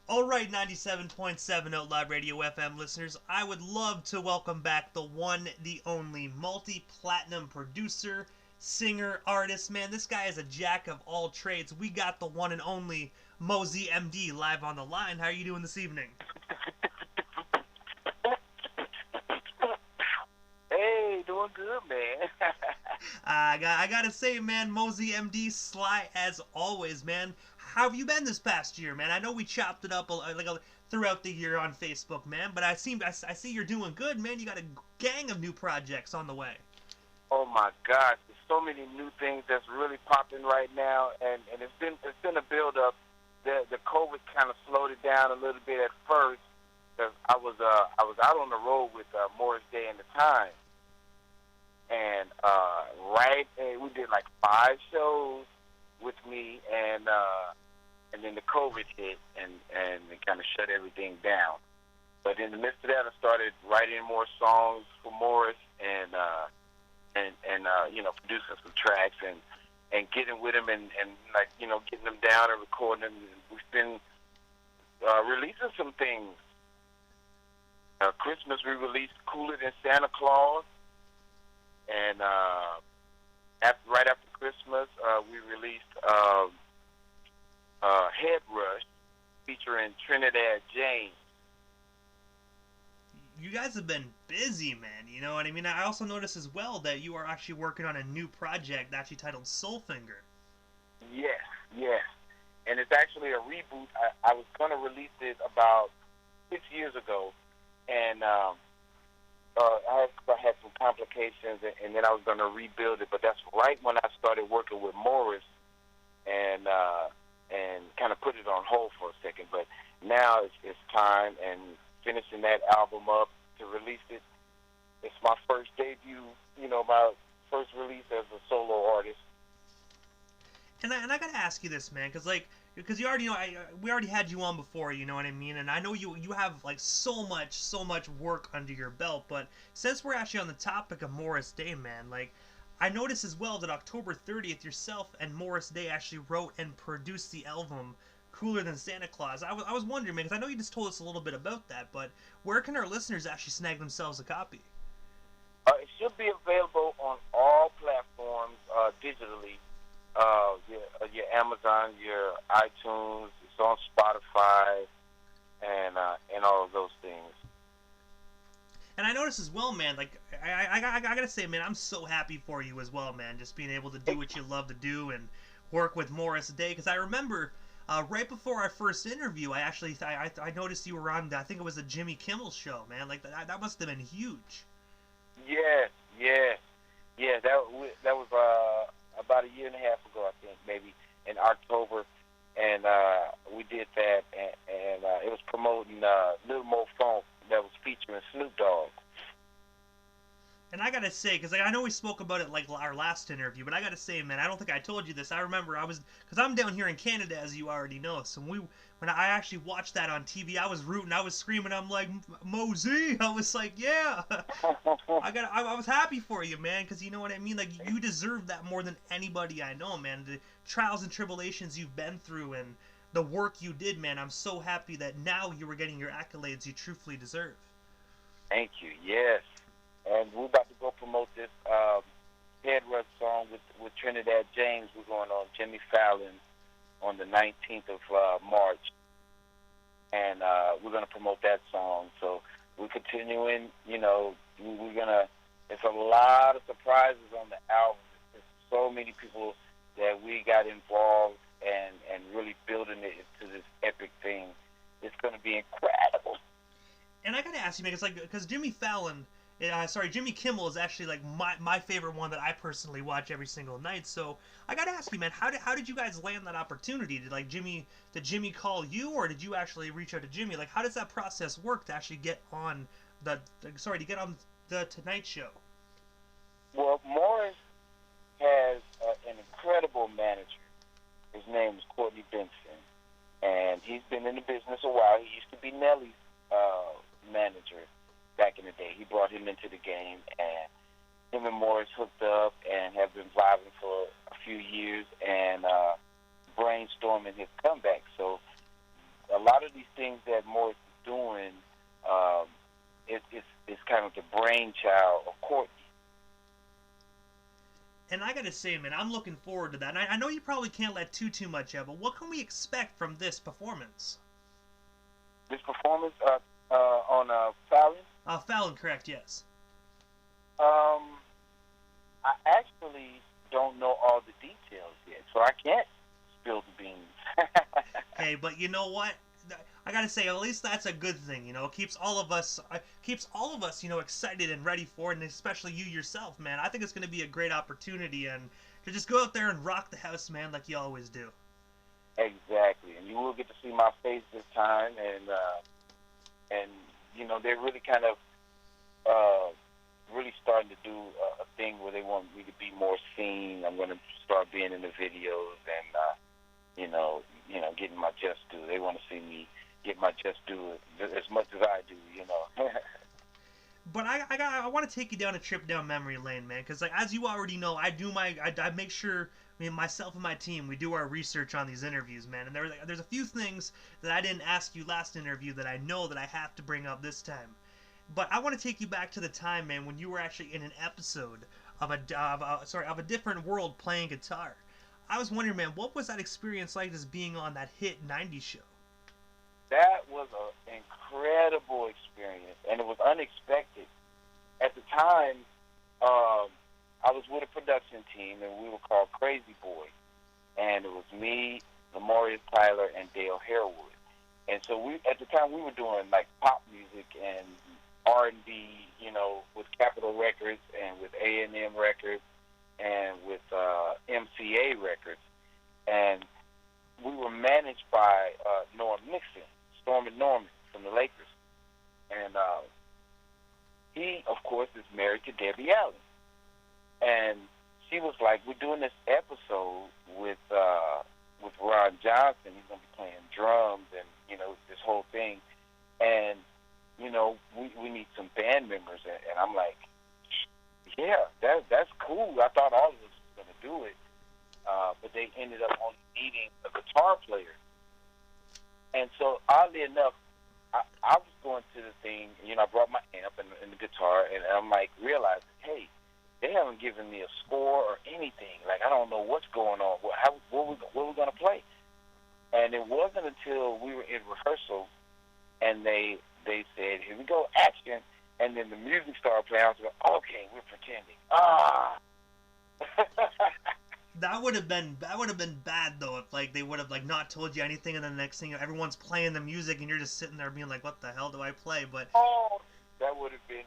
Alright, 97.7 Outlaw Radio FM listeners, I would love to welcome back the one, the only, multi-platinum producer, singer, artist. Man, this guy is a jack of all trades. We got the one and only Mosey MD live on the line. How are you doing this evening? Hey, doing good, man. I gotta say, man, Mosey MD, sly as always, man. How have you been this past year, man? I know we chopped it up throughout the year on Facebook, man, but I see you're doing good, man. You got a gang of new projects on the way. Oh my gosh, there's so many new things that's really popping right now, and it's been a build up. The COVID kind of slowed it down a little bit at first because I was out on the road with Morris Day and the Time, and we did like 5 shows with me, and then the COVID hit and it kind of shut everything down. But in the midst of that, I started writing more songs for Morris and producing some tracks and getting with him and like getting them down and recording them. We've been releasing some things. Christmas we released "Cooler Than Santa Claus," and right after Christmas we released "Head Rush" featuring Trinidad James. You guys have been busy, man. You know what I mean? I also noticed as well that you are actually working on a new project actually titled Soulfinger. Yes, yes. And it's actually a reboot. I was going to release it about 6 years ago, and I had some complications, and then I was going to rebuild it. But that's right when I started working with Morris, and kind of put it on hold for a second. But now it's time, and finishing that album up to release it. It's my first debut, my first release as a solo artist. And I gotta ask you this, man, because you already know we already had you on before, you know what I mean, and I know you have like so much work under your belt, but since we're actually on the topic of Morris Day, man, like I noticed as well that October 30th, yourself and Morris Day actually wrote and produced the album Cooler Than Santa Claus. I was wondering, man, because I know you just told us a little bit about that, but where can our listeners actually snag themselves a copy? It should be available on all platforms digitally. Your Amazon, your iTunes, it's on Spotify, and all of those things. And I noticed as well, man, like, I gotta say, man, I'm so happy for you as well, man, just being able to do what you love to do and work with Morris Day, because I remember right before our first interview, I noticed you were on, I think it was the Jimmy Kimmel show, man, like, that must have been huge. Yes, yes, yeah. That was about a year and a half ago, I think, maybe in October, and we did that, and it was promoting Little Mo Funk that was featuring Snoop Dogg. And I gotta say, because like, I know we spoke about it like our last interview, but I gotta say, man, I don't think I told you this. I remember because I'm down here in Canada, as you already know. So when I actually watched that on TV, I was rooting, I was screaming, I'm like, Mosey, I was like, yeah, I was happy for you, man, because you know what I mean. Like you deserve that more than anybody I know, man. The trials and tribulations you've been through and the work you did, man. I'm so happy that now you were getting your accolades you truthfully deserve. Thank you. Yes, and we're about to go promote this Head Rush song with Trinidad James. We're going on Jimmy Fallon on the 19th of March, and we're going to promote that song. So we're continuing. We're gonna. There's a lot of surprises on the album. There's so many people that we got involved and really building it into this epic thing. It's going to be incredible. And I gotta ask you, man, because Jimmy Fallon, Jimmy Kimmel is actually like my favorite one that I personally watch every single night. So I gotta ask you, man, how did you guys land that opportunity? Did Jimmy call you, or did you actually reach out to Jimmy? Like, how does that process work to actually get on the Tonight Show? Well, Morris has an incredible manager. His name is Courtney Benson, and he's been in the business a while. He used to be Nelly's manager back in the day. He brought him into the game, and him and Morris hooked up and have been vibing for a few years and brainstorming his comeback. So a lot of these things that Morris is doing, it's kind of the brainchild of Courtney. And I gotta say, man, I'm looking forward to that. And I know you probably can't let too much out, but what can we expect from this performance? This performance on Fallon? Fallon, correct, yes. I actually don't know all the details yet, so I can't spill the beans. Hey, but you know what? I gotta say, at least that's a good thing. You know, it keeps all of us, you know, excited and ready for it, and especially you yourself, man. I think it's gonna be a great opportunity, and to just go out there and rock the house, man, like you always do. Exactly, and you will get to see my face this time, and you know, they're really kind of really starting to do a thing where they want me to be more seen. I'm going to start being in the videos and you know, getting my just due. They want to see me get my just due as much as I do, you know. But I want to take you down a trip down memory lane, man, because like as you already know, I make sure, I mean, myself and my team, we do our research on these interviews, man. And there's a few things that I didn't ask you last interview that I know that I have to bring up this time. But I want to take you back to the time, man, when you were actually in an episode of a different world playing guitar. I was wondering, man, what was that experience like, just being on that hit '90s show? That was an incredible experience, and it was unexpected. At the time, I was with a production team, and we were called Crazy Boy, and it was me, Lamorius Tyler, and Dale Harewood. And so at the time, we were doing like pop music and R&B, you know, with Capitol Records and with A&M Records and with MCA Records. And we were managed by Norm Nixon, Storm and Norman from the Lakers. And he, of course, is married to Debbie Allen. And she was like, we're doing this episode with Ron Johnson. He's going to be playing drums and, you know, this whole thing. And, you know, we need some band members. And I'm like, yeah, that's cool. I thought all of us was going to do it. But they ended up only needing a guitar player. And so, oddly enough, I was going to the thing, you know, I brought my amp and the guitar, and I'm like, realizing, hey, they haven't given me a score or anything. Like, I don't know what's going on. What we going to play? And it wasn't until we were in rehearsal, and they said, here we go, action. And then the music started playing. I was like, okay, we're pretending. That would have been bad though, if like they would have like not told you anything, and then the next thing everyone's playing the music and you're just sitting there being like, what the hell do I play? But that would have been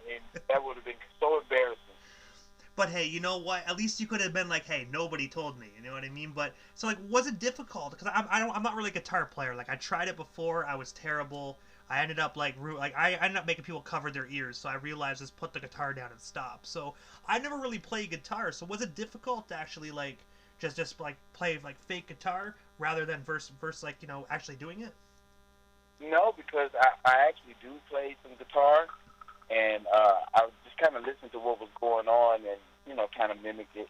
so embarrassing. But hey, you know what? At least you could have been like, hey, nobody told me. You know what I mean? But so like, was it difficult? Because I'm not really a guitar player. Like I tried it before, I was terrible. I ended up I ended up making people cover their ears, so I realized just put the guitar down and stop. So I never really played guitar. So was it difficult to actually like just like play like fake guitar rather than verse like, you know, actually doing it? No, because I actually do play some guitar, and I just kind of listened to what was going on and, you know, kind of mimic it.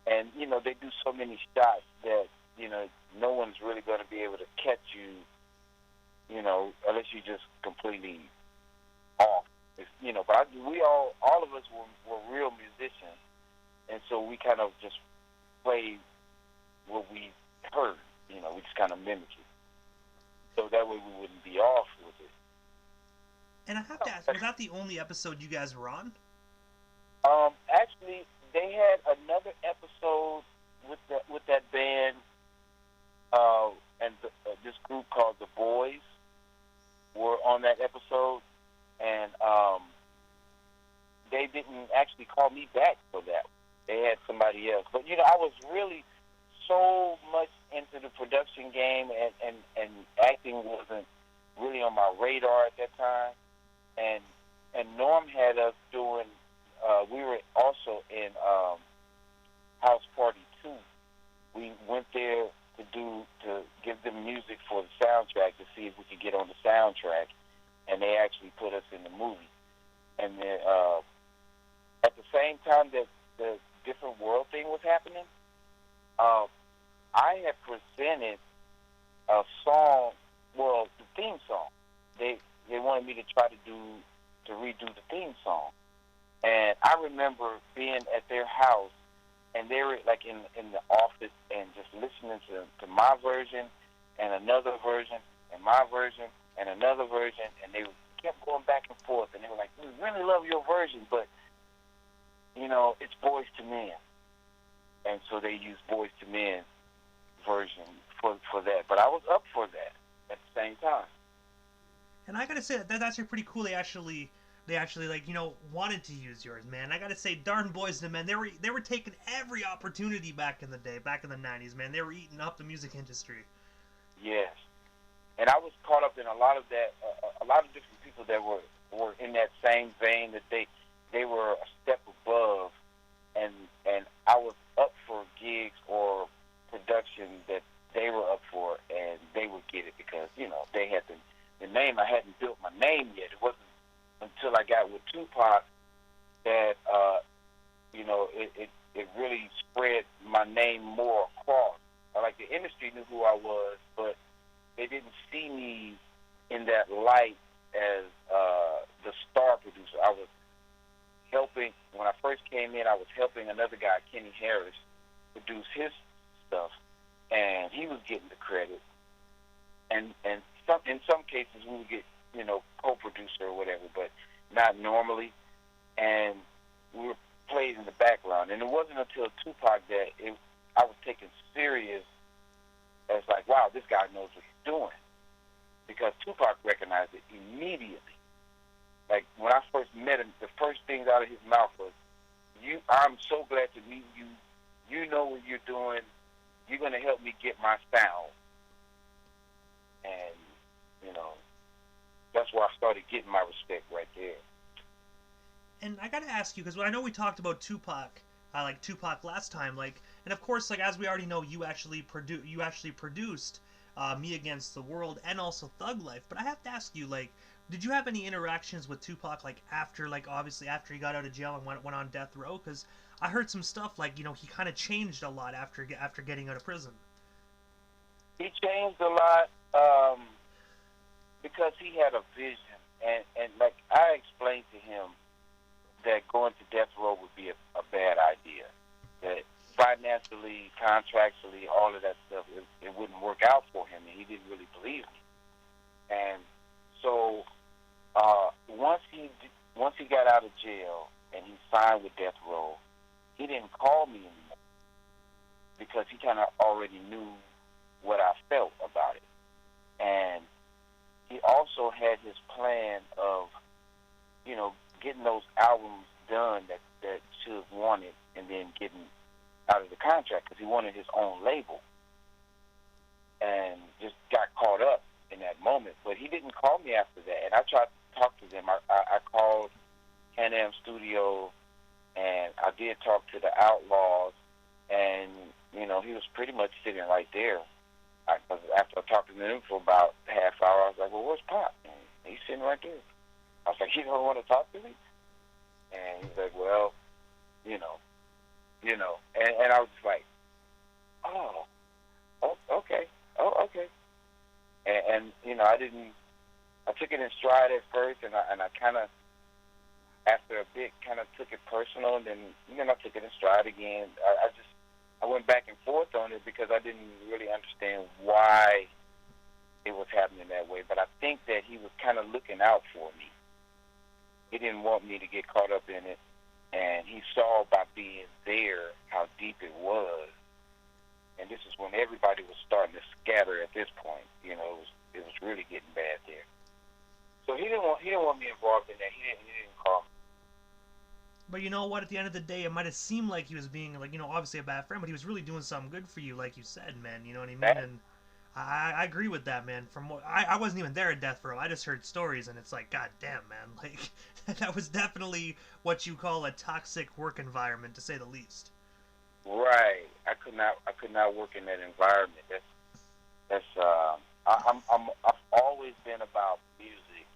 And, you know, they do so many shots that, you know, no one's really going to be able to catch you, you know, unless you just completely off. You know, but all of us were real musicians, and so we kind of just played what we heard. You know, we just kind of mimicked it, so that way we wouldn't be off with it. And I have to ask, was that the only episode you guys were on? Actually, they had another episode with that band, and this group called The Boys were on that episode, and they didn't actually call me back for that. They had somebody else. But, you know, I was really so much into the production game, and acting wasn't really on my radar at that time. And Norm had us doing, we were also in House Party 2. We went there to give them music for the soundtrack to see if we could get on the soundtrack, and they actually put us in the movie. And then at the same time that the Different World thing was happening, I had presented a song, well, the theme song wanted me to try to redo the theme song. And I remember being at their house, and they were like in the office and just listening to my version and another version and my version and another version, and they kept going back and forth, and they were like, "We really love your version, but you know, it's Boys to Men," and so they used Boys to Men version for that. But I was up for that at the same time. And I gotta say that's actually pretty cool. They actually like wanted to use yours, man. I gotta say, darn Boys to Men, they were taking every opportunity back in the day, back in the '90s, man. They were eating up the music industry. Yes, and I was caught up in a lot of that. A lot of different people that were in that same vein, that they were a step above, and I was up for gigs or production that they were up for, and they would get it because they had the name. I hadn't built my name yet. It wasn't until I got with Tupac that it really spread my name more across. Like the industry knew who I was, but they didn't see me in that light as the star producer. I was helping when I first came in. I was helping another guy, Kenny Harris, produce his stuff, and he was getting the credit. And in some cases we would get co-producer or whatever, but not normally. And we were played in the background. And it wasn't until Tupac that I was taken serious as like, wow, this guy knows what he's doing, because Tupac recognized it immediately. Like when I first met him, the first things out of his mouth was, I'm so glad to meet you. You know what you're doing. You're going to help me get my sound. And, that's where I started getting my respect right there. And I gotta ask you, because I know we talked about Tupac, Tupac last time, and of course, as we already know, you actually produced Me Against the World and also Thug Life. But I have to ask you, did you have any interactions with Tupac, after, obviously after he got out of jail and went on death row? Because I heard some stuff, he kind of changed a lot after getting out of prison. He changed a lot because he had a vision, and like I explained to him that going to death row would be a bad idea. That financially, contractually, all of that stuff, it wouldn't work out for him, and he didn't really believe me. And so once he got out of jail and he signed with death row, he didn't call me anymore because he kind of already knew what I felt about it. And he also had his plan of, getting those albums done that Suge wanted, and then getting out of the contract because he wanted his own label, and just got caught up in that moment. But he didn't call me after that, and I tried to talk to them. I called Can-Am Studio, and I did talk to the Outlaws, and he was pretty much sitting right there. After I talked to them for about a half hour, I was like, "Well, where's Pop?" And he's sitting right there. I was like, "You don't want to talk to me?" And he's like, "Well, and I was just like, "Oh, okay, okay." And I took it in stride at first, and I kind of, after a bit, kind of took it personal, and then I took it in stride again. I went back and forth on it because I didn't really understand why it was happening that way. But I think that he was kind of looking out for me. He didn't want me to get caught up in it, and he saw by being there how deep it was. And this is when everybody was starting to scatter at this point. It was really getting bad there. So he didn't want me involved in that. He didn't call me. But you know what? At the end of the day, it might have seemed like he was being, obviously a bad friend, but he was really doing something good for you, like you said, man. You know what I mean? And I agree with that, man. From what I wasn't even there at death row. I just heard stories, and it's like, God damn, man. That was definitely what you call a toxic work environment, to say the least. Right. I could not work in that environment. I've always been about music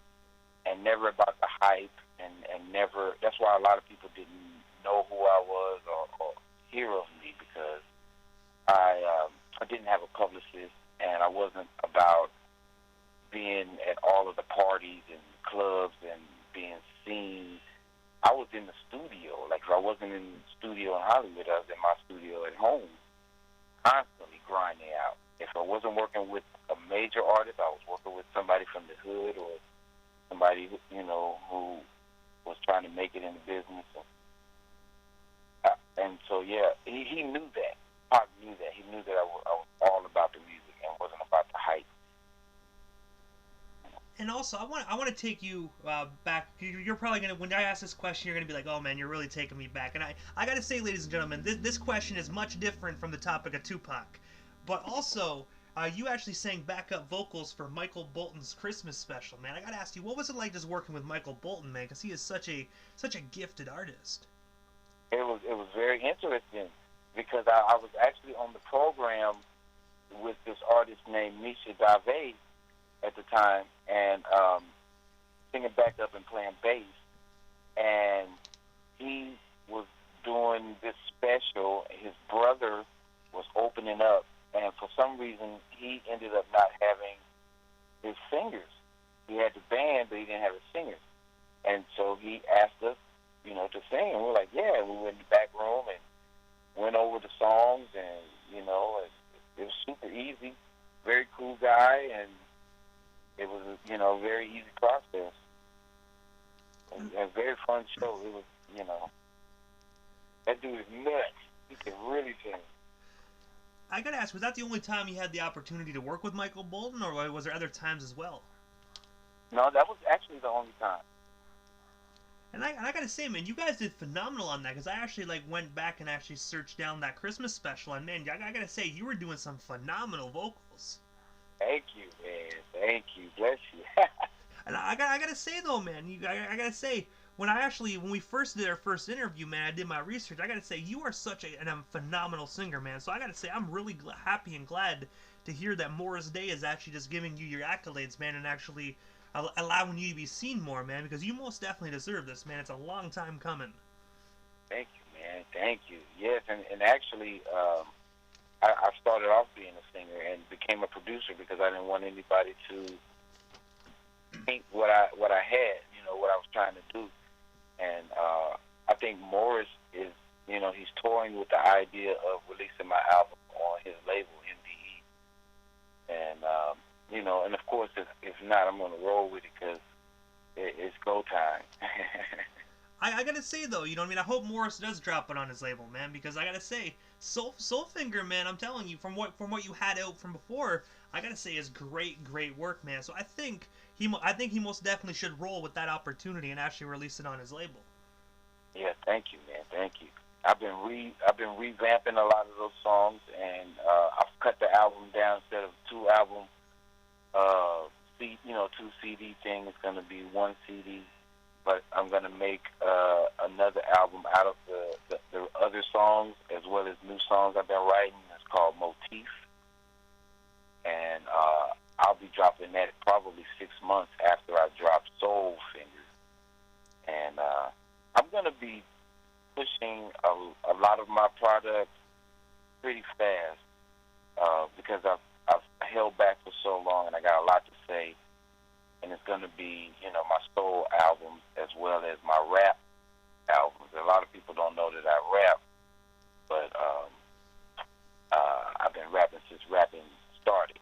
and never about the hype, and never. That's why a lot of people didn't know who I was or hear of me, because I didn't have a publicist, and I wasn't about being at all of the parties and clubs and being seen. I was in the studio. Like, if I wasn't in the studio in Hollywood, I was in my studio at home, constantly grinding out. If I wasn't working with a major artist, I was working with somebody from the hood or somebody, who was trying to make it in the business. And so, yeah, he knew that. Pop knew that. He knew that I was all about the music and wasn't about the hype. And also, I want to take you back. You're probably gonna, when I ask this question, you're gonna be like, "Oh man, you're really taking me back." And I gotta say, ladies and gentlemen, this question is much different from the topic of Tupac, but also, you actually sang backup vocals for Michael Bolton's Christmas special, man. I gotta ask you, what was it like just working with Michael Bolton, man? Because he is such a gifted artist. It was very interesting because I was actually on the program with this artist named Misha Dave at the time, and singing backup and playing bass. And he was doing this special. His brother was opening up, and for some reason, he ended up not having his singers. He had the band, but he didn't have his singers. And so he asked us, to sing. And we were like, yeah. And we went in the back room and went over the songs, and, it was super easy. Very cool guy, and it was, a very easy process. And a very fun show. It was, that dude is nuts. He can really sing. I gotta ask, was that the only time you had the opportunity to work with Michael Bolton, or was there other times as well? No, that was actually the only time. And I gotta say, man, you guys did phenomenal on that, because I actually went back and actually searched down that Christmas special, and man, I gotta say, you were doing some phenomenal vocals. Thank you, man. Thank you. Bless you. And I gotta say though, man, I gotta say, when we first did our first interview, man, I did my research. I gotta say, you are such a phenomenal singer, man. So I gotta say, I'm really happy and glad to hear that Morris Day is actually just giving you your accolades, man, and actually allowing you to be seen more, man, because you most definitely deserve this, man. It's a long time coming. Thank you, man. Thank you. Yes, and actually, I started off being a singer and became a producer because I didn't want anybody to think what I had, what I was trying to do. And I think Morris is, he's toying with the idea of releasing my album on his label, MDE. And, and of course, if not, I'm going to roll with it because it's go time. I gotta say though, I hope Morris does drop it on his label, man, because I gotta say, Soulfinger, man, I'm telling you, from what you had out from before, I gotta say is great work, man. So I think he most definitely should roll with that opportunity and actually release it on his label. Yeah, thank you, man. Thank you. I've been revamping a lot of those songs, and I've cut the album down. Instead of two album, two CD thing, it's gonna be one CD. But I'm gonna make another album out of the other songs as well as new songs I've been writing. It's called Motif, and I'll be dropping that probably 6 months after I drop Soulfinger. And I'm gonna be pushing a lot of my products pretty fast because I've held back for so long, and I got a lot to say. And it's going to be, my soul albums as well as my rap albums. A lot of people don't know that I rap, but I've been rapping since rapping started.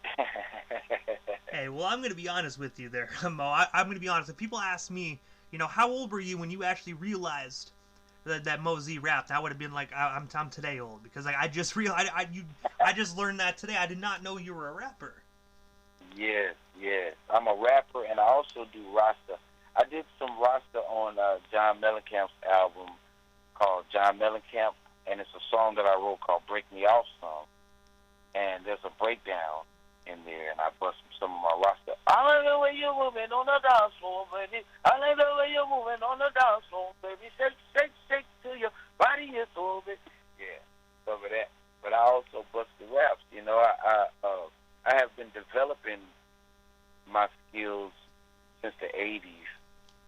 Hey, well, I'm going to be honest with you there, Mo. I'm going to be honest. If people ask me, how old were you when you actually realized that Mo Z rapped, I would have been like, I'm today old, because I just realized, I just learned that today. I did not know you were a rapper. Yes. I'm a rapper, and I also do Rasta. I did some Rasta on John Mellencamp's album called John Mellencamp, and it's a song that I wrote called Break Me Off Song. And there's a breakdown in there, and I bust some of my Rasta. I like the way you're moving on the dance floor, baby. I like the way you're moving on the dance floor, baby. Shake, shake, shake till your body is over, baby. Yeah, some of that. But I also bust the raps. I have been developing my skills since the 80s,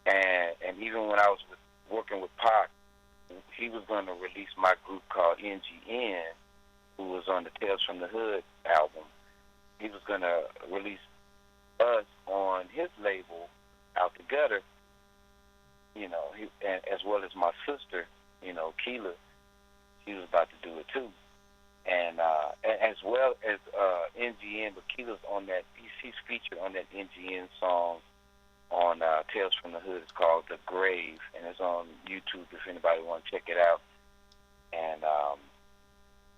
and even when I was working with Pac, he was going to release my group called NGN, who was on the Tales from the Hood album. He was going to release us on his label, Out the Gut. better, you know, and as well as my sister, you know, Keela, she was about to do it too. And as well as NGN, but Keela's on that, she's featured on that NGN song on Tales from the Hood. It's called The Grave, and it's on YouTube if anybody want to check it out. And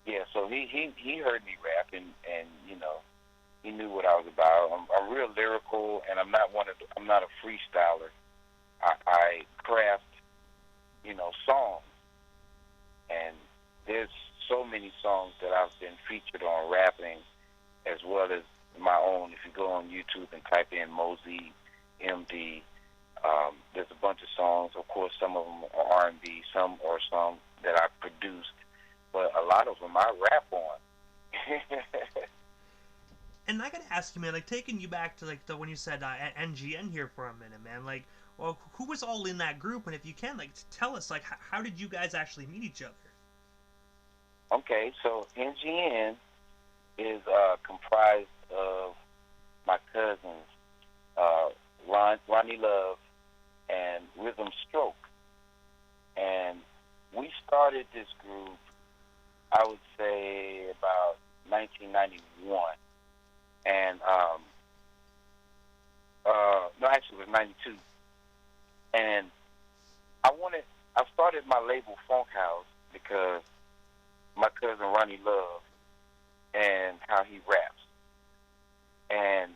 yeah, so he heard me rap, and you know, he knew what I was about. I'm real lyrical, and I'm not a freestyler. I craft, you know, songs, and there's so many songs that I've been featured on rapping, as well as my own. If you go on YouTube and type in Mosey MD, there's a bunch of songs. Of course, some of them are R&B, some that I produced, but a lot of them I rap on. And I gotta ask you, man, like taking you back to like when you said NGN here for a minute, man. Like, well, who was all in that group? And if you can, like, tell us, like, how did you guys actually meet each other? Okay, so NGN is comprised of my cousins, Ronnie Love and Rhythm Stroke. And we started this group, I would say, about 1991. And, no, actually it was 92. And I started my label Funk House because my cousin Ronnie Love and how he raps. And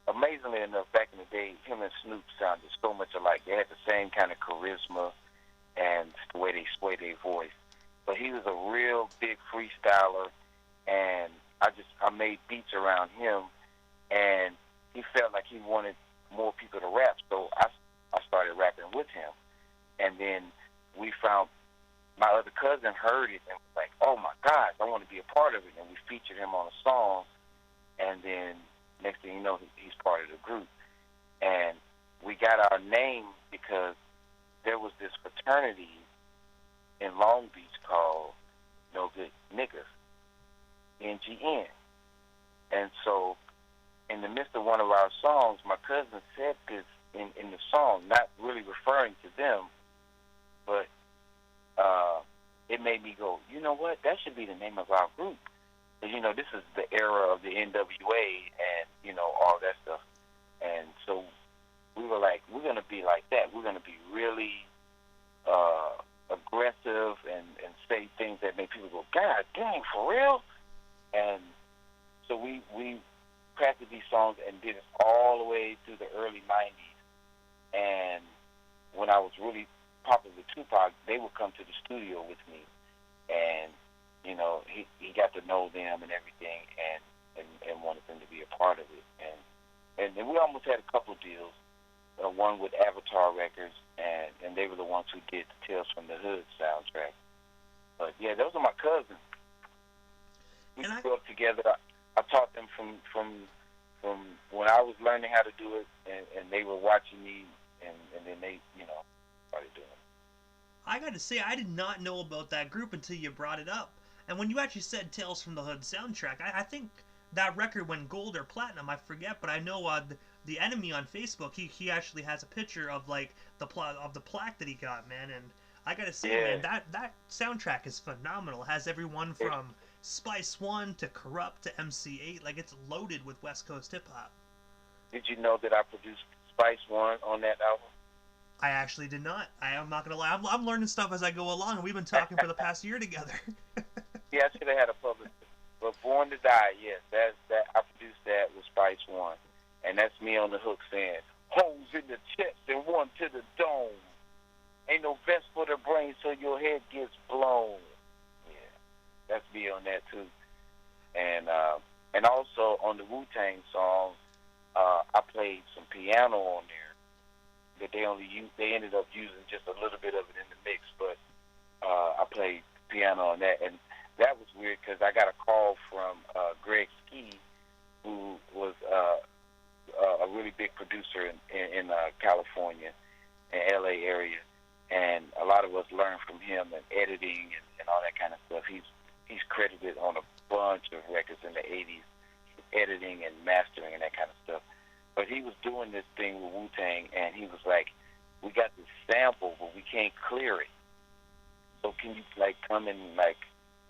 amazingly enough, back in the day, him and Snoop sounded so much alike. They had the same kind of charisma and the way they sway their voice. But he was a real big freestyler, and I made beats around him, and he felt like he wanted more people to rap, so I started rapping with him. And then we found, my other cousin heard it and was like, oh my gosh, I want to be a part of it, and we featured him on a song, and then next thing you know, he's part of the group. And we got our name because there was this fraternity in Long Beach called No Good Niggas, NGN. And so in the midst of one of our songs, my cousin said this in the song, not really referring to them, but it made me go, you know what, that should be the name of our group. Because, you know, this is the era of the NWA and, you know, all that stuff. And so we were like, we're going to be like that. We're going to be really aggressive and say things that make people go, God dang, for real? And so we crafted these songs and did it all the way through the early 90s. And when I was really popular with Tupac, they would come to the studio with me. And, you know, he got to know them and everything and wanted them to be a part of it. And we almost had a couple deals, one with Avatar Records, and they were the ones who did the Tales from the Hood soundtrack. But, yeah, those are my cousins. We grew up together. I taught them from when I was learning how to do it, and they were watching me, and then they, you know, started doing it. I gotta say, I did not know about that group until you brought it up. And when you actually said Tales from the Hood soundtrack, I think that record went gold or platinum, I forget, but I know the Enemy on Facebook, he actually has a picture of, like, the plaque that he got, man, and I gotta say, man, that soundtrack is phenomenal. It has everyone from Spice One to Corrupt to MC8, like, it's loaded with West Coast hip-hop. Did you know that I produced Spice One on that album? I actually did not. I'm not gonna lie. I'm learning stuff as I go along, and we've been talking for the past year together. Yeah, I should have had a publicist. But Born to Die, yes, that I produced that with Spice One, and that's me on the hook saying, "Holes in the chest and one to the dome. Ain't no vest for the brain, so your head gets blown." Yeah, that's me on that too. And also on the Wu-Tang song, I played some piano on there. That they ended up using just a little bit of it in the mix, but I played piano on that, and that was weird because I got a call from Greg Ski, who was a really big producer in California and LA area, and a lot of us learned from him and editing and all that kind of stuff. He's credited on a bunch of records in the 80s, editing and mastering and that kind of stuff. But he was doing this thing with Wu-Tang, and he was like, we got this sample, but we can't clear it. So can you, like, come and, like,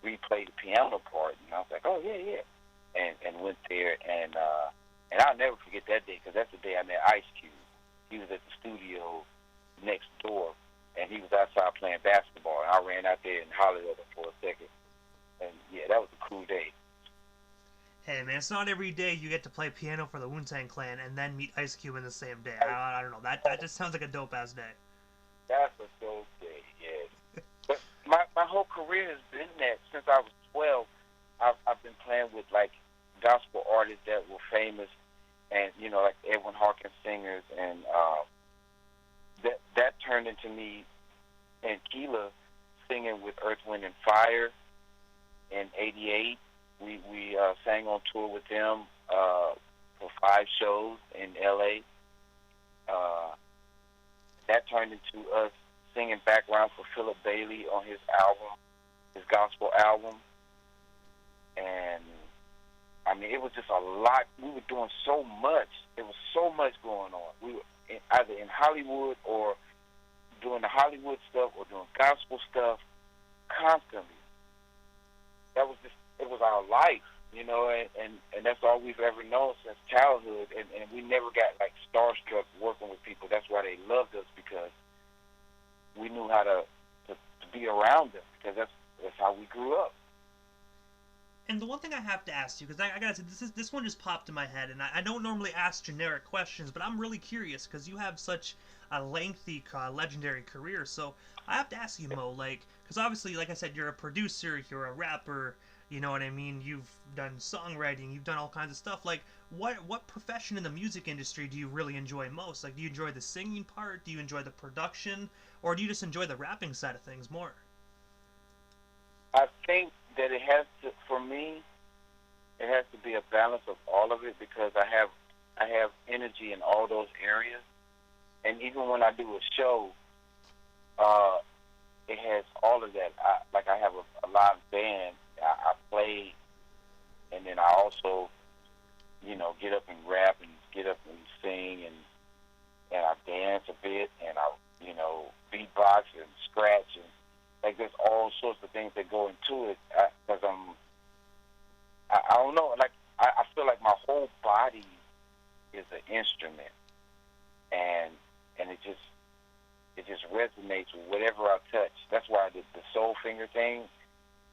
replay the piano part? And I was like, oh, yeah, yeah. And went there, and I'll never forget that day, because that's the day I met Ice Cube. He was at the studio next door, and he was outside playing basketball, and I ran out there and hollered at him for a second. And, yeah, that was a cool day. Hey man, it's not every day you get to play piano for the Wu-Tang Clan and then meet Ice Cube in the same day. I don't know. That just sounds like a dope ass day. That's a dope day, yeah. But my whole career has been that since I was 12. I've been playing with like gospel artists that were famous, and you know, like Edwin Hawkins singers, and that turned into me and Keela singing with Earth, Wind and Fire in '88. We sang on tour with them for 5 shows in LA. That turned into us singing background for Philip Bailey on his album, his gospel album. And I mean, it was just a lot. We were doing so much. There was so much going on. We were either in Hollywood or doing the Hollywood stuff or doing gospel stuff constantly. That was just, it was our life, you know, and that's all we've ever known since childhood. And we never got like starstruck working with people. That's why they loved us, because we knew how to be around them, because that's how we grew up. And the one thing I have to ask you, because I gotta say, this one just popped in my head, and I don't normally ask generic questions, but I'm really curious because you have such a lengthy, legendary career. So I have to ask you, Mo, like, because obviously, like I said, you're a producer, you're a rapper, you know what I mean? You've done songwriting, you've done all kinds of stuff. Like, what profession in the music industry do you really enjoy most? Like, do you enjoy the singing part? Do you enjoy the production? Or do you just enjoy the rapping side of things more? I think that it has to, for me, it has to be a balance of all of it, because I have energy in all those areas, and even when I do a show, it has all of that. I have a live band. I play, and then I also, you know, get up and rap and get up and sing, and I dance a bit, and I, you know, beatbox and scratch, and like there's all sorts of things that go into it, because I don't know, like I feel like my whole body is an instrument, and it just resonates with whatever I touch. That's why the soul finger thing,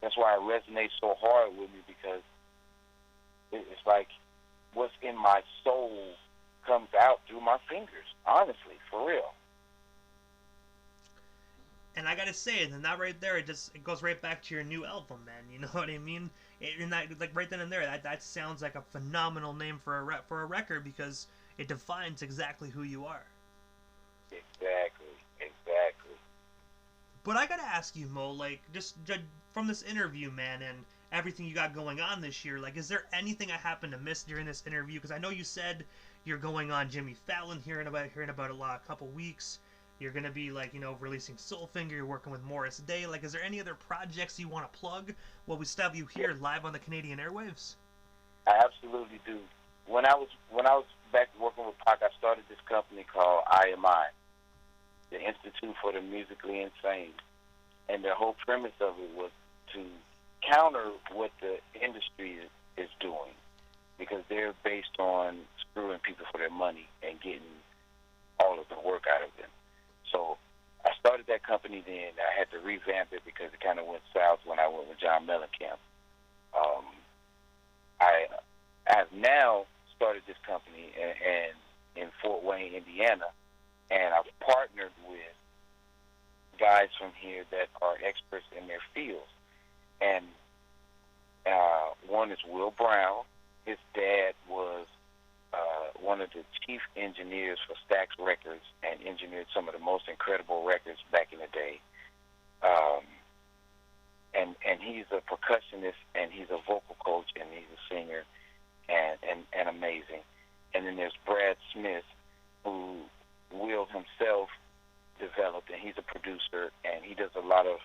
that's why it resonates so hard with me, because it's like what's in my soul comes out through my fingers, honestly, for real. And I gotta say, and then that right there, it goes right back to your new album, man. You know what I mean? And that, like right then and there, that sounds like a phenomenal name for a record, because it defines exactly who you are. Exactly. But I gotta ask you, Mo, like, just from this interview, man, and everything you got going on this year, like, is there anything I happened to miss during this interview? Because I know you said you're going on Jimmy Fallon here in about a couple weeks. You're gonna be, like, you know, releasing Soulfinger. You're working with Morris Day. Like, is there any other projects you want to plug while we still have you here live on the Canadian airwaves? I absolutely do. When I was back working with Pac, I started this company called IMI, the Institute for the Musically Insane, and the whole premise of it was to counter what the industry is doing, because they're based on screwing people for their money and getting all of the work out of them. So I started that company then. I had to revamp it because it kind of went south when I went with John Mellencamp. I have now started this company in Fort Wayne, Indiana, and I've partnered with guys from here that are experts in their fields. And one is Will Brown. His dad was one of the chief engineers for Stax Records and engineered some of the most incredible records back in the day. And he's a percussionist, and he's a vocal coach, and he's a singer, and amazing. And then there's Brad Smith, who Will himself developed, and he's a producer, and he does a lot of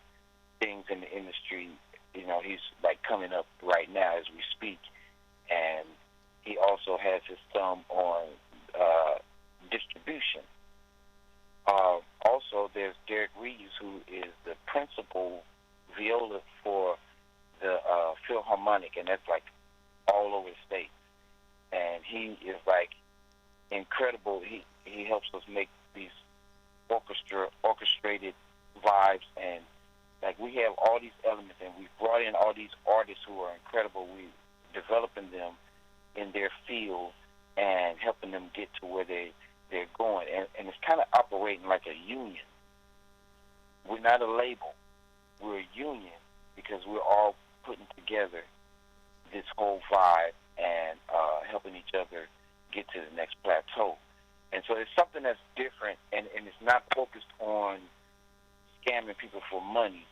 things in the industry. You know, he's like coming up right now as we speak, and he also has his thumb on whole viola for the Philharmonic, and that's like all over the state. And he is like incredible. He helps us make these orchestrated vibes, and like we have all these elements, and we've brought in all these artists who are incredible. We developing them in their field and helping them get to where they're going, and it's kind of operating like a union. We're not a label. We're a union because we're all putting together this whole vibe and helping each other get to the next plateau. And so it's something that's different, and it's not focused on scamming people for money,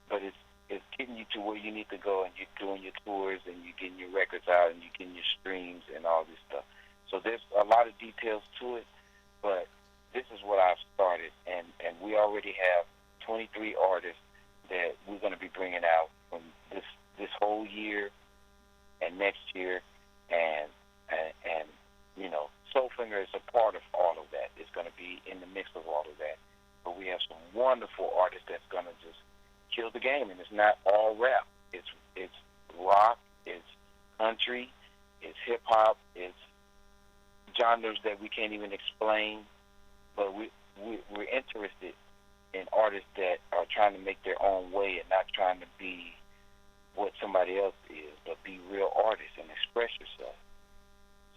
but it's getting you to where you need to go, and you're doing your tours, and you're getting your records out, and you're getting your streams and all this stuff. So there's a lot of details to it, but this is what I've started, and we already have 23 artists that we're going to be bringing out from this whole year and next year, and you know, Soulfinger is a part of all of that. It's going to be in the mix of all of that. But we have some wonderful artists that's going to just kill the game, and it's not all rap. It's rock, it's country, it's hip hop, it's genres that we can't even explain. But we're interested in artists that are trying to make their own way and not trying to be what somebody else is, but be real artists and express yourself.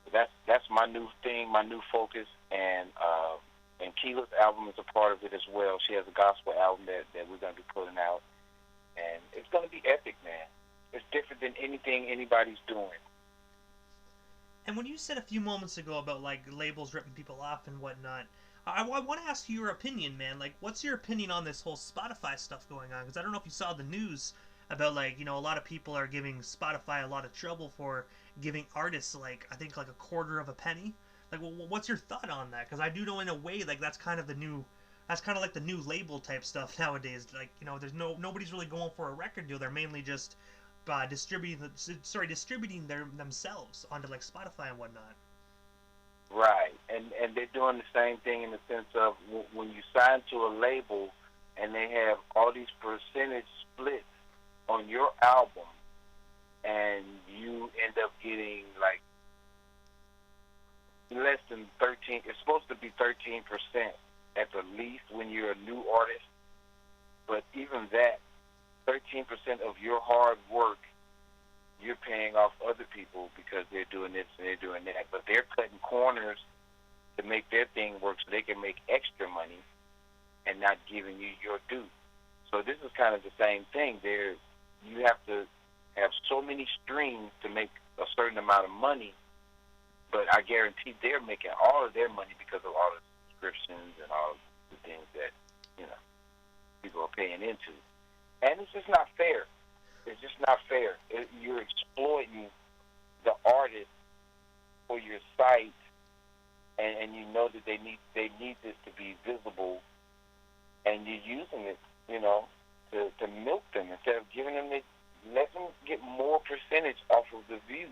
So that's my new thing, my new focus, and Keela's album is a part of it as well. She has a gospel album that we're going to be putting out, and it's going to be epic, man. It's different than anything anybody's doing. And when you said a few moments ago about like labels ripping people off and whatnot, I want to ask you your opinion, man. Like, what's your opinion on this whole Spotify stuff going on? Because I don't know if you saw the news about, like, you know, a lot of people are giving Spotify a lot of trouble for giving artists, like, I think, like a quarter of a penny. Like, what's your thought on that? Because I do know in a way, like, that's kind of like the new label type stuff nowadays. Like, you know, there's nobody's really going for a record deal. They're mainly just distributing themselves onto like Spotify and whatnot. Right, and they're doing the same thing in the sense of when you sign to a label and they have all these percentage splits on your album, and you end up getting like less than 13. It's supposed to be 13% at the least when you're a new artist, but even that 13% of your hard work, you're paying off other people because they're doing this and they're doing that, but they're cutting corners to make their thing work so they can make extra money and not giving you your due. So this is kind of the same thing. You have to have so many streams to make a certain amount of money, but I guarantee they're making all of their money because of all the subscriptions and all the things that, you know, people are paying into. And it's just not fair. It's just not fair. You're exploiting the artist for your site, and you know that they need this to be visible, and you're using it, you know, to milk them instead of giving them let them get more percentage off of the views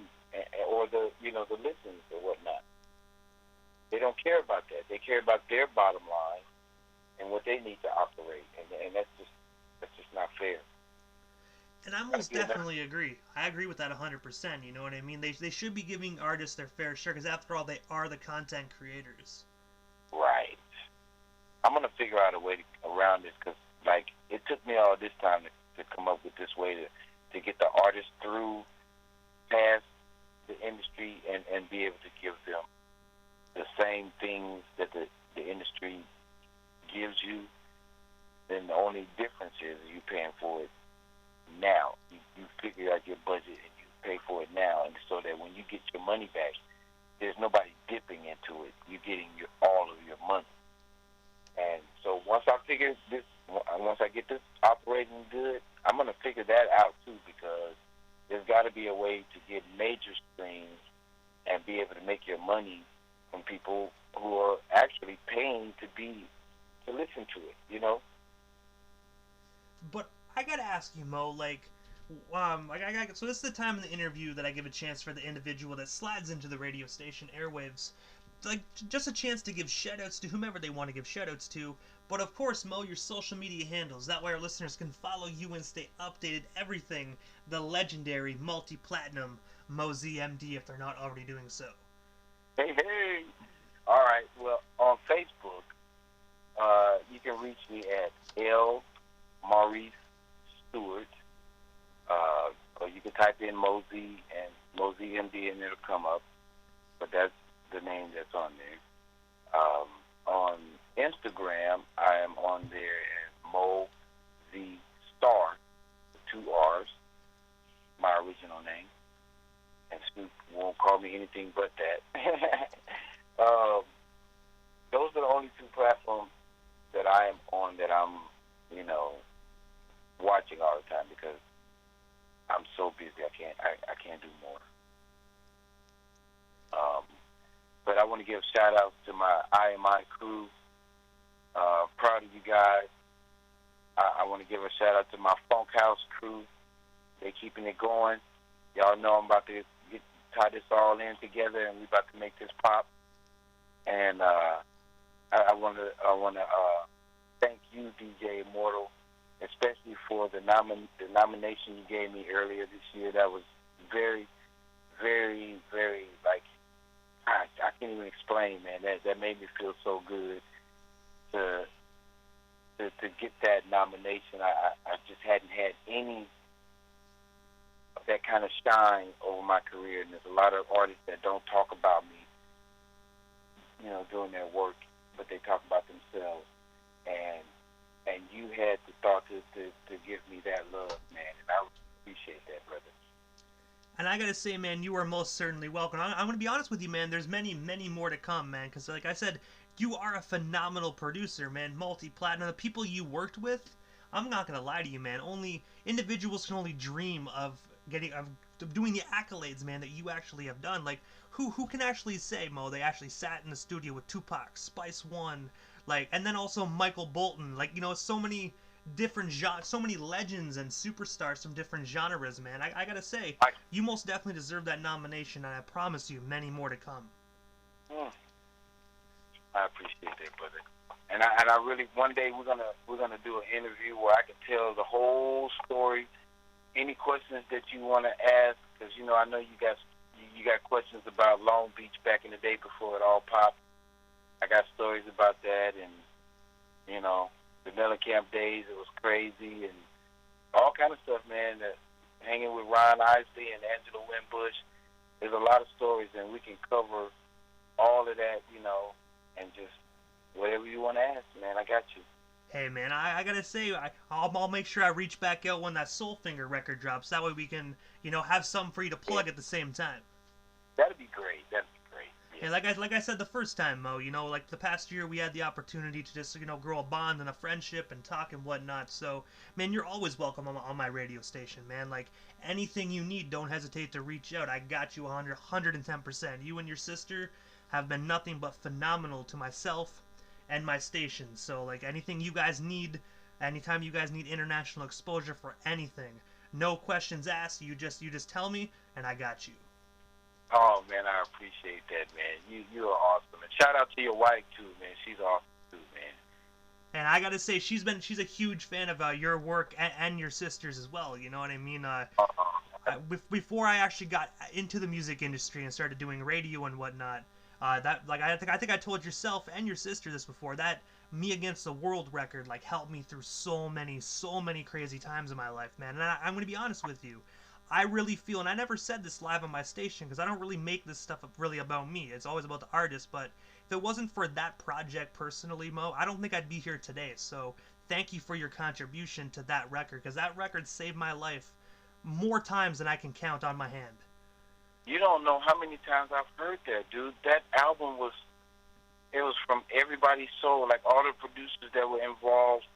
or the listens or whatnot. They don't care about that. They care about their bottom line and what they need to operate, and that's just not fair. And I most definitely agree. I agree with that 100%. You know what I mean? They should be giving artists their fair share because after all, they are the content creators. Right. I'm gonna figure out a way around this because, like, it took me all this time to come up with this way to get the artists through past the industry and be able to give them the same things that the industry gives you. Then the only difference is you paying for it now. You figure out your budget and you pay for it now, and so that when you get your money back, there's nobody dipping into it. You're getting all of your money. And so once I get this operating good, I'm gonna figure that out too, because there's got to be a way to get major streams and be able to make your money from people who are actually paying to listen to it. You know. But I gotta ask you, Mo, like, so this is the time in the interview that I give a chance for the individual that slides into the radio station airwaves like just a chance to give shout outs to whomever they want to give shout outs to. But of course, Mo, your social media handles. That way our listeners can follow you and stay updated everything the legendary multi-platinum Mo ZMD if they're not already doing so. Hey. All right. Well, on Facebook, you can reach me at L Maurice Stewart, or you can type in Mosey and Mosey MD and it'll come up. But that's the name that's on there. On Instagram, I am on there as Mo Z Star, 2 R's, my original name. And Snoop won't call me anything but that. Those are the only 2 platforms that I am on that I'm, watching all the time because I'm so busy. I can't do more. But I want to give shout outs to my IMI crew. Proud of you guys. I want to give a shout out to my Funk House crew. They keeping it going. Y'all know I'm about to tie this all in together, and we about to make this pop. And I want to thank you, DJ Immortal, especially for the nomination you gave me earlier this year. That was very, very, very, I can't even explain, man. That made me feel so good to get that nomination. I just hadn't had any of that kind of shine over my career, and there's a lot of artists that don't talk about me, doing their work, but they talk about themselves. And you had the thought to give me that love, man, and I appreciate that, brother. And I gotta say, man, you are most certainly welcome. I'm gonna be honest with you, man. There's many, many more to come, man. Because, like I said, you are a phenomenal producer, man. Multi-platinum. The people you worked with, I'm not gonna lie to you, man. Only individuals can only dream of doing the accolades, man, that you actually have done. Like, who can actually say, Mo, they actually sat in the studio with Tupac, Spice One, and then also Michael Bolton. So many different genres, so many legends and superstars from different genres, man. I gotta say, you most definitely deserve that nomination, and I promise you, many more to come. I appreciate that, brother. And I really, one day we're gonna do an interview where I can tell the whole story. Any questions that you want to ask, because I know you got questions about Long Beach back in the day before it all popped. I got stories about that, and the Mellencamp days, it was crazy, and all kind of stuff, man. Hanging with Ron Isley and Angela Winbush, there's a lot of stories, and we can cover all of that, and just whatever you want to ask, man, I got you. Hey, man, I gotta say, I'll make sure I reach back out when that Soulfinger record drops. That way we can, have something for you to plug at the same time. That'd be great. Yeah, like I said the first time, Mo, the past year we had the opportunity to just, grow a bond and a friendship and talk and whatnot. So, man, you're always welcome on my radio station, man. Anything you need, don't hesitate to reach out. I got you 110%. You and your sister have been nothing but phenomenal to myself and my station. So, anything you guys need, anytime you guys need international exposure for anything, no questions asked. You just tell me, and I got you. Oh, man, I appreciate that, man. You are awesome. And shout out to your wife, too, man. She's awesome, too, man. And I gotta say, she's a huge fan of your work and your sister's as well. You know what I mean? Before I actually got into the music industry and started doing radio and whatnot, I think I told yourself and your sister this before, that Me Against the World record helped me through so many crazy times in my life, man. And I'm gonna be honest with you. I really feel, and I never said this live on my station because I don't really make this stuff really about me. It's always about the artist. But if it wasn't for that project personally, Mo, I don't think I'd be here today. So thank you for your contribution to that record, because that record saved my life more times than I can count on my hand. You don't know how many times I've heard that, dude. That album was from everybody's soul. All the producers that were involved,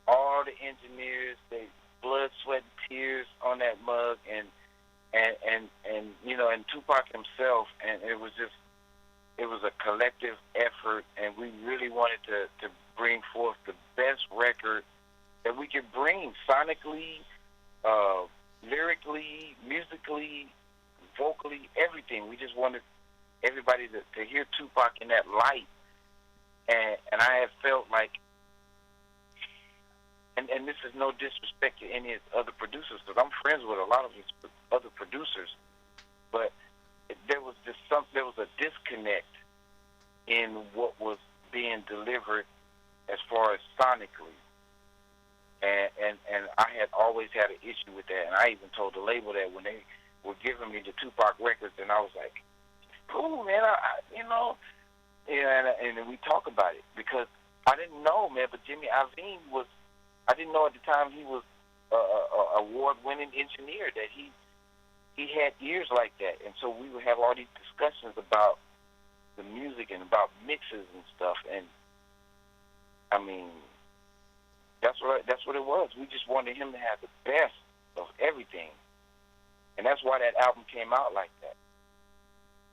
all the engineers, they blood, sweat, and tears on that mug, and Tupac himself, and it was a collective effort, and we really wanted to bring forth the best record that we could bring sonically, lyrically, musically, vocally, everything. We just wanted everybody to hear Tupac in that light, and I have felt like, and this is no disrespect to any of the other producers, because I'm friends with a lot of these other producers, but there was a disconnect in what was being delivered as far as sonically. And I had always had an issue with that, and I even told the label that when they were giving me the Tupac records, and I was like, cool, man, and then we talk about it, because I didn't know, man, but Jimmy Iovine I didn't know at the time he was a award-winning engineer, that he had ears like that, and so we would have all these discussions about the music and about mixes and stuff, and I mean, that's what it was. We just wanted him to have the best of everything, and that's why that album came out like that.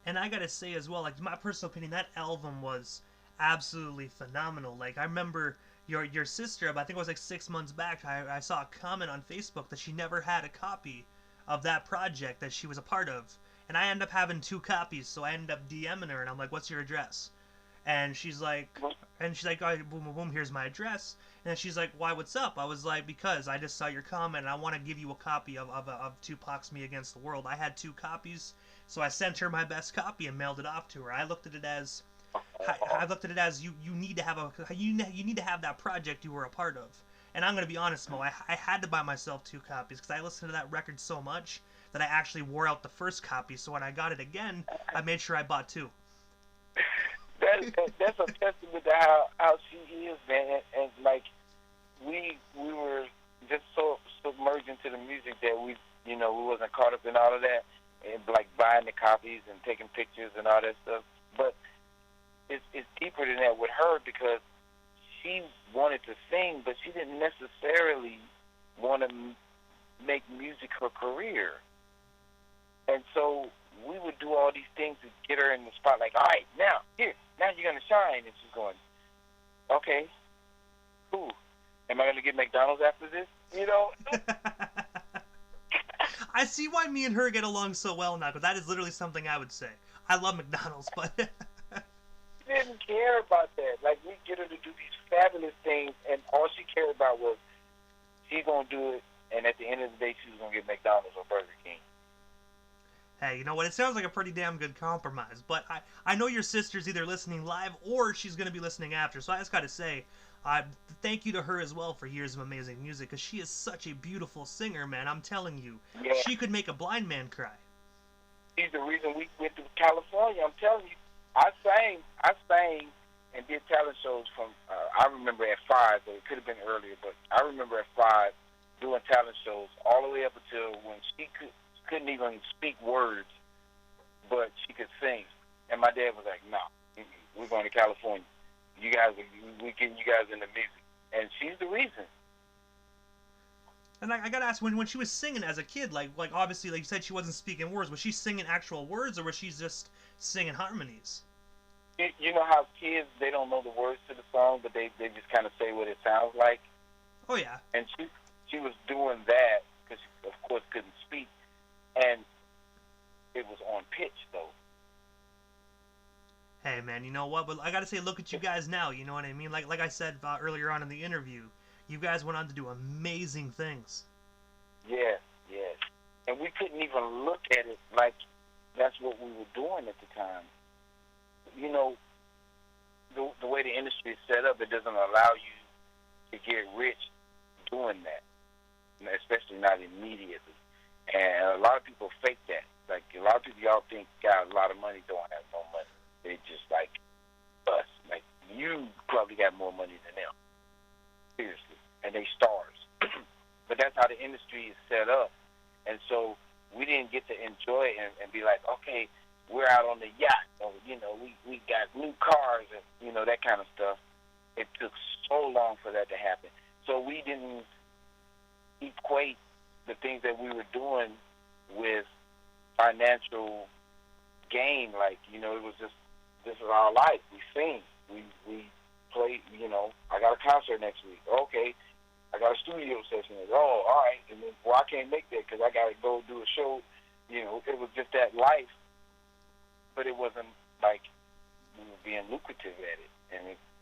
And I gotta say as well, like, my personal opinion, that album was absolutely phenomenal. Like, I remember your sister, I think it was like 6 months back, I saw a comment on Facebook that she never had a copy of that project that she was a part of, and I ended up having 2 copies, so I ended up DMing her, and I'm like, what's your address? And she's like, oh, boom, boom, boom, here's my address. And then she's like, why, what's up? I was like, because I just saw your comment, and I want to give you a copy of Tupac's Me Against the World. I had 2 copies, so I sent her my best copy and mailed it off to her. I looked at it as you need to have that project you were a part of. And I'm gonna be honest, Mo, I had to buy myself 2 copies because I listened to that record so much that I actually wore out the first copy. So when I got it again, I made sure I bought 2. That's a testament to how she is, man. And like we were just so submerged into the music that we wasn't caught up in all of that, and like buying the copies and taking pictures and all that stuff. But it's deeper than that with her, because she wanted to sing, but she didn't necessarily want to make music her career. And so we would do all these things to get her in the spot, like, all right, now you're going to shine. And she's going, okay, cool. Am I going to get McDonald's after this? I see why me and her get along so well now, because that is literally something I would say. I love McDonald's, but... She didn't care about that. Like, we get her to do these fabulous things, and all she cared about was she's going to do it, and at the end of the day, she was going to get McDonald's or Burger King. Hey, you know what? It sounds like a pretty damn good compromise, but I know your sister's either listening live or she's going to be listening after, so I just got to say, thank you to her as well for years of amazing music, because she is such a beautiful singer, man. I'm telling you. Yeah. She could make a blind man cry. She's the reason we went to California. I'm telling you. I sang and did talent shows from, I remember at 5, but it could have been earlier, but I remember at 5 doing talent shows all the way up until when she couldn't even speak words, but she could sing. And my dad was like, no, we're going to California. We're getting you guys into music. And she's the reason. And I gotta ask, when she was singing as a kid, like obviously, like you said, she wasn't speaking words. Was she singing actual words, or was she just singing harmonies? You know how kids, they don't know the words to the song, but they just kind of say what it sounds like? Oh, yeah. And she was doing that because she, of course, couldn't speak. And it was on pitch, though. Hey, man, you know what? But I gotta say, look at you guys now, you know what I mean? Like I said earlier on in the interview, you guys went on to do amazing things. Yes. And we couldn't even look at it like that's what we were doing at the time. You know, the way the industry is set up, it doesn't allow you to get rich doing that, especially not immediately. And a lot of people fake that. Like, a lot of people y'all think got a lot of money don't have no money. They just like us. Like, you probably got more money than them. Seriously. And they stars. But that's how the industry is set up. And so we didn't get to enjoy it and be like, okay, we're out on the yacht, or, you know, we got new cars and, you know, that kind of stuff. It took so long for that to happen. So we didn't equate the things that we were doing with financial gain. Like, you know, it was just, this is our life. We sing. We play, you know, I got a concert next week. Okay. I got a studio session. Oh, all right. And then, well, I can't make that because I got to go do a show. You know, it was just that life but it wasn't like we were being lucrative at it,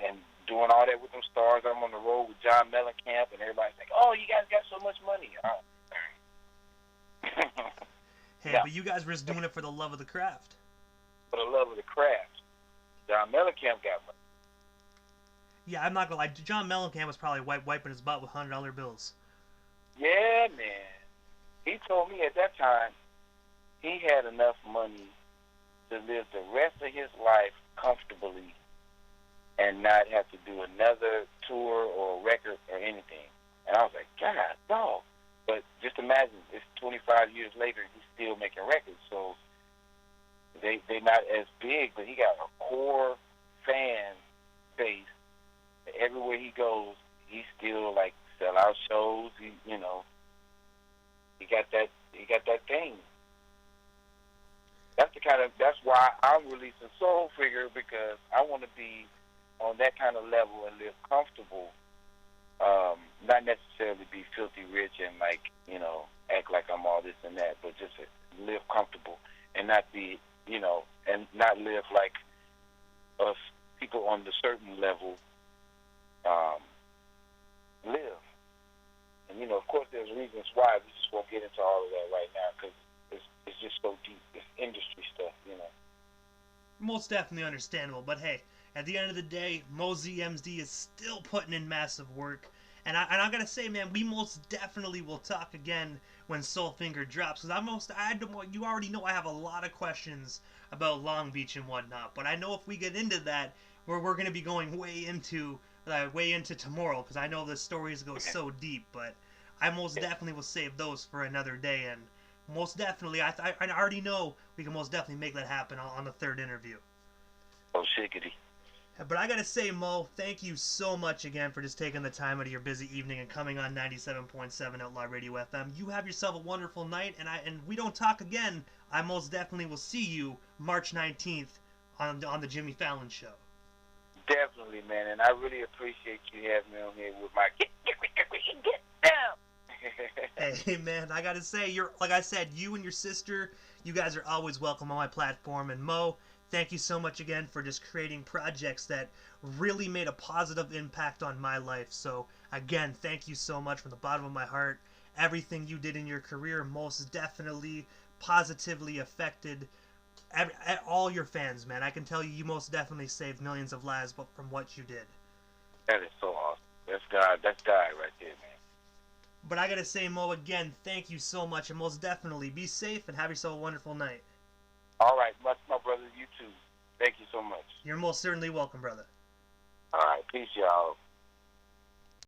and doing all that with them stars. I'm on the road with John Mellencamp, and everybody's like, "Oh, you guys got so much money." Oh. Hey, Yeah. but you guys were just doing it for the love of the craft. For the love of the craft. John Mellencamp got money. Yeah, I'm not gonna lie. John Mellencamp was probably wiping his butt with $100 bills. Yeah, man. He told me at that time he had enough money to live the rest of his life comfortably and not have to do another tour or record or anything. And I was like, God, dog. But just imagine, it's 25 years later and he's still making records. So they're not as big, but he got a core fan base. Everywhere he goes, he still like sell out shows. He got that thing. That's why I'm releasing Soul Figure, because I want to be on that kind of level and live comfortable. Not necessarily be filthy rich and act like I'm all this and that, but just live comfortable and not be, and not live like us people on the certain level live. And of course, there's reasons why. We just won't get into all of that right now because it's just so deep. It's industry stuff. Most definitely understandable, but hey, at the end of the day, Mo ZMD is still putting in massive work. And I gotta say, man, we most definitely will talk again when Soulfinger drops. Because you already know I have a lot of questions about Long Beach and whatnot. But I know if we get into that, we're gonna be going way into tomorrow. Because I know the stories go so deep. But I most definitely will save those for another day. And most definitely, I already know we can most definitely make that happen on the third interview. Oh, shiggity. But I gotta say, Mo, thank you so much again for just taking the time out of your busy evening and coming on 97.7 Outlaw Radio FM. You have yourself a wonderful night, and we don't talk again. I most definitely will see you March 19th on the Jimmy Fallon Show. Definitely, man, and I really appreciate you having me on here with my get down. Hey, man, I gotta say, like I said, you and your sister, you guys are always welcome on my platform, and Mo, thank you so much again for just creating projects that really made a positive impact on my life. So, again, thank you so much from the bottom of my heart. Everything you did in your career most definitely positively affected all your fans, man. I can tell you most definitely saved millions of lives from what you did. That is so awesome. That's God right there, man. But I gotta say, Mo, again, thank you so much, and most definitely be safe and have yourself a wonderful night. All right, my brother, you too. Thank you so much. You're most certainly welcome, brother. All right, peace, y'all.